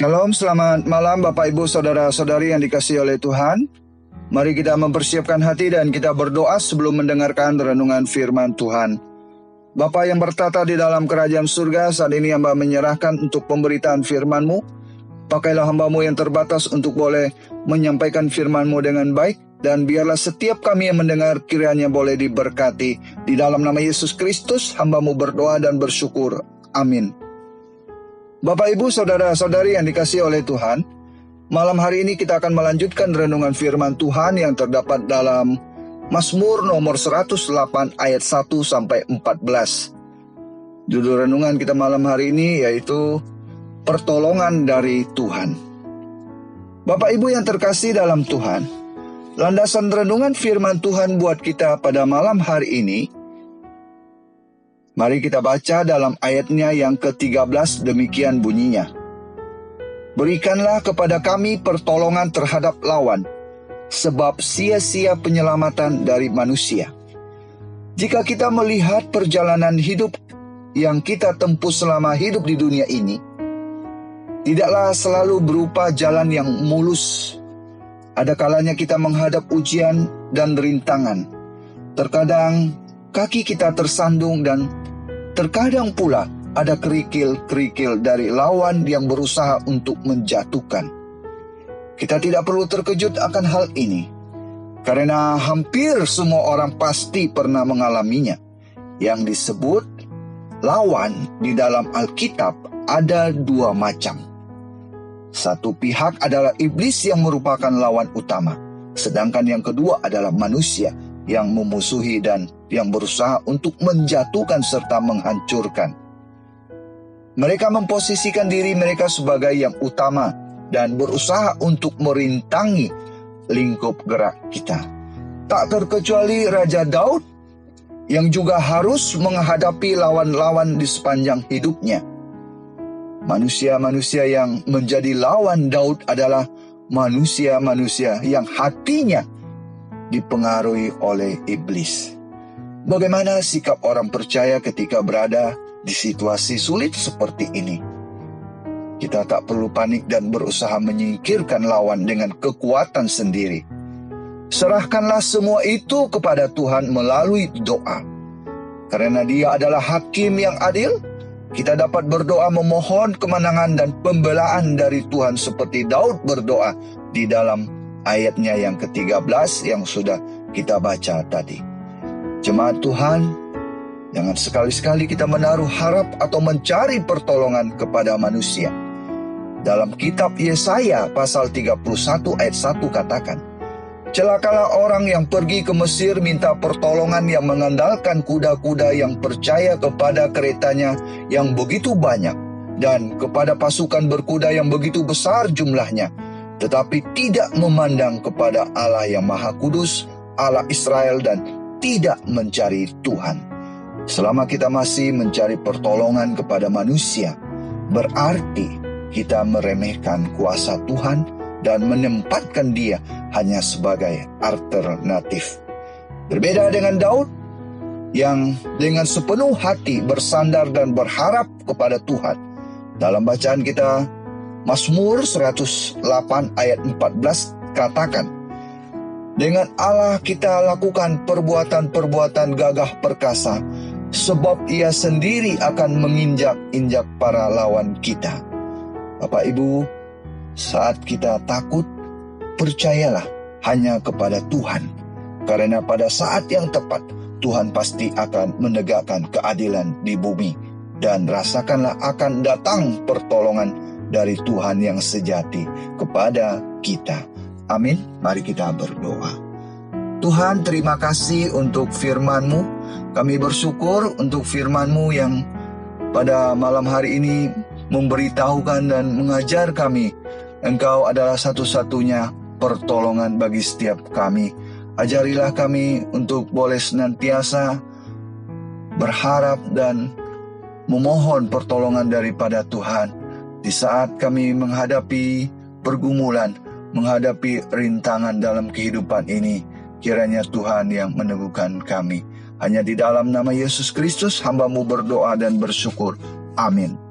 Shalom, selamat malam Bapak Ibu Saudara-saudari yang dikasihi oleh Tuhan. Mari kita mempersiapkan hati dan kita berdoa sebelum mendengarkan renungan firman Tuhan. Bapa yang bertata di dalam kerajaan surga, saat ini hamba menyerahkan untuk pemberitaan firman-Mu. Pakailah hamba-Mu yang terbatas untuk boleh menyampaikan firman-Mu dengan baik. Dan biarlah setiap kami yang mendengar kiranya boleh diberkati. Di dalam nama Yesus Kristus, hamba-Mu berdoa dan bersyukur. Amin. Bapak Ibu Saudara-saudari yang dikasihi oleh Tuhan, malam hari ini kita akan melanjutkan renungan firman Tuhan yang terdapat dalam Mazmur nomor 108 ayat 1 sampai 14. Judul renungan kita malam hari ini yaitu Pertolongan dari Tuhan. Bapak Ibu yang terkasih dalam Tuhan, landasan renungan firman Tuhan buat kita pada malam hari ini, mari kita baca dalam ayatnya yang ke-13, demikian bunyinya. Berikanlah kepada kami pertolongan terhadap lawan, sebab sia-sia penyelamatan dari manusia. Jika kita melihat perjalanan hidup yang kita tempuh selama hidup di dunia ini, tidaklah selalu berupa jalan yang mulus. Ada kalanya kita menghadap ujian dan rintangan. Terkadang kaki kita tersandung dan terkadang pula ada kerikil-kerikil dari lawan yang berusaha untuk menjatuhkan. Kita tidak perlu terkejut akan hal ini, karena hampir semua orang pasti pernah mengalaminya. Yang disebut lawan di dalam Alkitab ada dua macam. Satu pihak adalah iblis yang merupakan lawan utama, sedangkan yang kedua adalah manusia yang memusuhi dan yang berusaha untuk menjatuhkan serta menghancurkan. Mereka memposisikan diri mereka sebagai yang utama dan berusaha untuk merintangi lingkup gerak kita. Tak terkecuali Raja Daud yang juga harus menghadapi lawan-lawan di sepanjang hidupnya. Manusia-manusia yang menjadi lawan Daud adalah manusia-manusia yang hatinya dipengaruhi oleh iblis. Bagaimana sikap orang percaya ketika berada di situasi sulit seperti ini? Kita tak perlu panik dan berusaha menyingkirkan lawan dengan kekuatan sendiri. Serahkanlah semua itu kepada Tuhan melalui doa. Karena Dia adalah hakim yang adil, kita dapat berdoa memohon kemenangan dan pembelaan dari Tuhan seperti Daud berdoa di dalam ayatnya yang ke-13 yang sudah kita baca tadi. Jemaat Tuhan, jangan sekali-sekali kita menaruh harap atau mencari pertolongan kepada manusia. Dalam kitab Yesaya pasal 31 ayat 1 katakan, celakalah orang yang pergi ke Mesir minta pertolongan yang mengandalkan kuda-kuda yang percaya kepada keretanya yang begitu banyak dan kepada pasukan berkuda yang begitu besar jumlahnya, tetapi tidak memandang kepada Allah yang Maha Kudus, Allah Israel, dan tidak mencari Tuhan. Selama kita masih mencari pertolongan kepada manusia, berarti kita meremehkan kuasa Tuhan dan menempatkan Dia hanya sebagai alternatif. Berbeda dengan Daud yang dengan sepenuh hati bersandar dan berharap kepada Tuhan. Dalam bacaan kita Mazmur 108 ayat 14 katakan, dengan Allah kita lakukan perbuatan-perbuatan gagah perkasa, sebab Ia sendiri akan menginjak-injak para lawan kita. Bapak Ibu, saat kita takut, percayalah hanya kepada Tuhan. Karena pada saat yang tepat, Tuhan pasti akan menegakkan keadilan di bumi. Dan rasakanlah akan datang pertolongan dari Tuhan yang sejati kepada kita. Amin. Mari kita berdoa. Tuhan, terima kasih untuk firman-Mu. Kami bersyukur untuk firman-Mu yang pada malam hari ini memberitahukan dan mengajar kami, Engkau adalah satu-satunya pertolongan bagi setiap kami. Ajarilah kami untuk boleh senantiasa berharap dan memohon pertolongan daripada Tuhan di saat kami menghadapi pergumulan, menghadapi rintangan dalam kehidupan ini. Kiranya Tuhan yang meneguhkan kami. Hanya di dalam nama Yesus Kristus hamba-Mu berdoa dan bersyukur. Amin.